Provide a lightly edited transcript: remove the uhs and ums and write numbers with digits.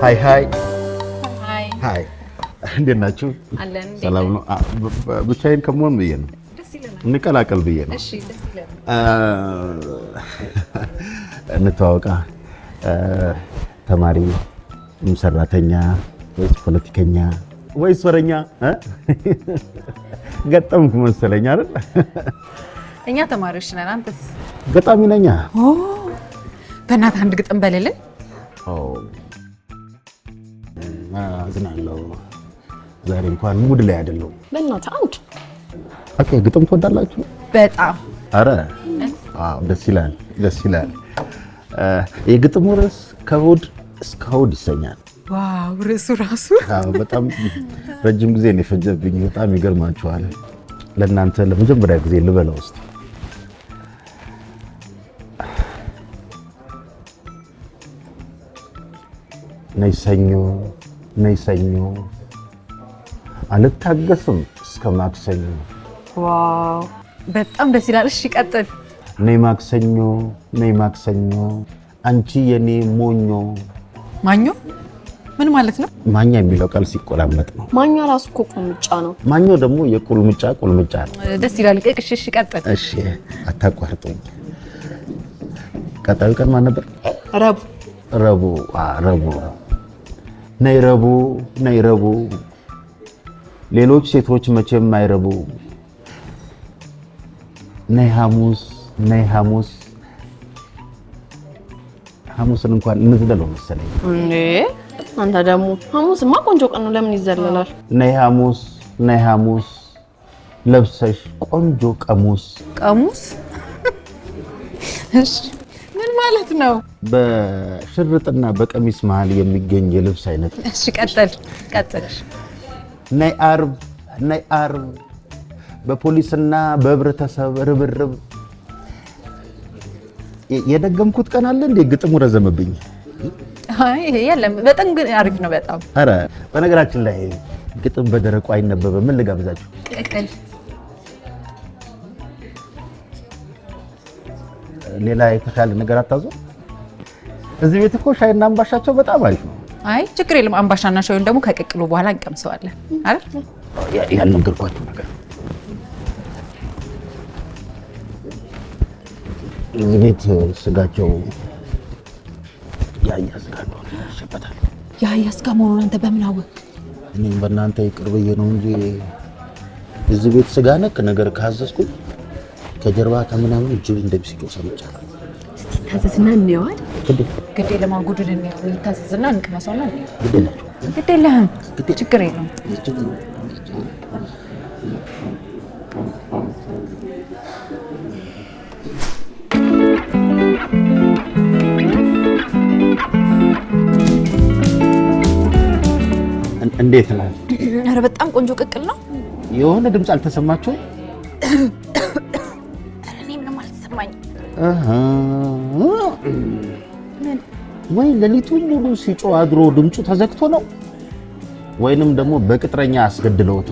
ሃይ ሃይ ሃይ እንዴት ናችሁ? ሰላም ነው? ብቻዬን ከመሆን ብዬ ነው። እንቀላቀል ብዬ ነው። እሺ ደስ ይላል። እንተዋወቃ። ተማሪ ሰራተኛ ወይስ ፖለቲከኛ ወይስ ወረኛ? ገጠምኩ መሰለኝ አይደል? እኛ ተማሪዎች ነን። አንተስ? ገጣሚ ነኝ። በእናትህ አንድ ግጥም በልልን። አዝናለሁ። ዛሬ እንኳን ሙድ ላይ አይደለሁም። በእናትህ አንድ ኦኬ። ግጥም ትወዳላችሁ? በጣም አረ ደስ ይላል፣ ደስ ይላል። የግጥሙ ርዕስ ከእሑድ እስከ እሑድ ይሰኛል። ዋው! ርዕሱ ራሱ በጣም ረጅም ጊዜ ነው የፈጀብኝ። በጣም ይገርማችኋል። ለእናንተ ለመጀመሪያ ጊዜ ልበለው እስቲ። ነይ ሰኞ ነይ ሰኞ አልታገስም እስከ ማክሰኞ። ዋው! በጣም ደስ ይላል። እሺ ቀጥል። ነይ ማክሰኞ ነይ ማክሰኞ አንቺ የኔ ሞኞ። ማኞ ምን ማለት ነው? ማኛ የሚለው ቃል ሲቆላመጥ ነው። ማኛ ራሱ እኮ ቁልምጫ ነው። ማኞ ደግሞ የቁልምጫ ቁልምጫ ነው። ደስ ይላል። እሺ ቀጥል። እሺ አታቋርጡኝ። ቀጣዩ ቀን ማን ነበር? ረቡዕ። ረቡዕ ረቡዕ። ነይ ረቡዕ ነይ ረቡዕ ሌሎች ሴቶች መቼም አይረቡ። ነይ ሐሙስ ነይ ሐሙስ። ሐሙስን እንኳን እንዝለለው መሰለኝ እንዴ! አንተ ደግሞ ሐሙስማ ቆንጆ ቀን ነው፣ ለምን ይዘለላል? ነይ ሐሙስ ነይ ሐሙስ ለብሰሽ ቆንጆ ቀሙስ። ቀሙስ? እሺ ምን ማለት ነው? በሽርጥና በቀሚስ መሃል የሚገኝ የልብስ አይነት። እሺ ቀጥል ቀጥል። ነይ ዓርብ ነይ ዓርብ በፖሊስና በህብረተሰብ ርብርብ። የደገምኩት ቀን አለ እንዴ? ግጥሙ ረዘመብኝ። አይ የለም፣ በጣም ግን አሪፍ ነው በጣም። አረ በነገራችን ላይ ግጥም በደረቁ አይነበብም። ምን ልጋብዛችሁ? ቅቅል። ሌላ የተሻለ ነገር አታዙ። እዚህ ቤት እኮ ሻይና አምባሻቸው በጣም አሪፍ ነው። አይ ችግር የለም። አምባሻና ሻዩን ደግሞ ከቅቅሉ በኋላ እንቀምሰዋለን አይደል? ያልነገርኳችሁ ነገር እዚህ ቤት ስጋቸው ያያ ስጋ ነው ይሸበታል። ያያ ስጋ መሆኑን አንተ በምን አወቅ? እኔም በእናንተ ይቅር ብዬ ነው እንጂ እዚህ ቤት ስጋ ነክ ነገር ካዘዝኩኝ ከጀርባ ከምናምን ጅብ እንደሚስጮህ ሰምቻለሁ። እስቲ ታዘዝና እንየዋል። ግዴ ለማጉዱን እንየው። ይታዘዝና እንቅመሰውና ግዴ ለህም ችግር የለም። እንዴት ነው? ኧረ በጣም ቆንጆ ቅቅል ነው። የሆነ ድምፅ አልተሰማችሁም? ኧረ እኔ ምንም አልተሰማኝም። ወይ ሌሊቱን ሙሉ ሲጮህ አድሮ ድምፁ ተዘግቶ ነው፣ ወይንም ደግሞ በቅጥረኛ አስገድለውት።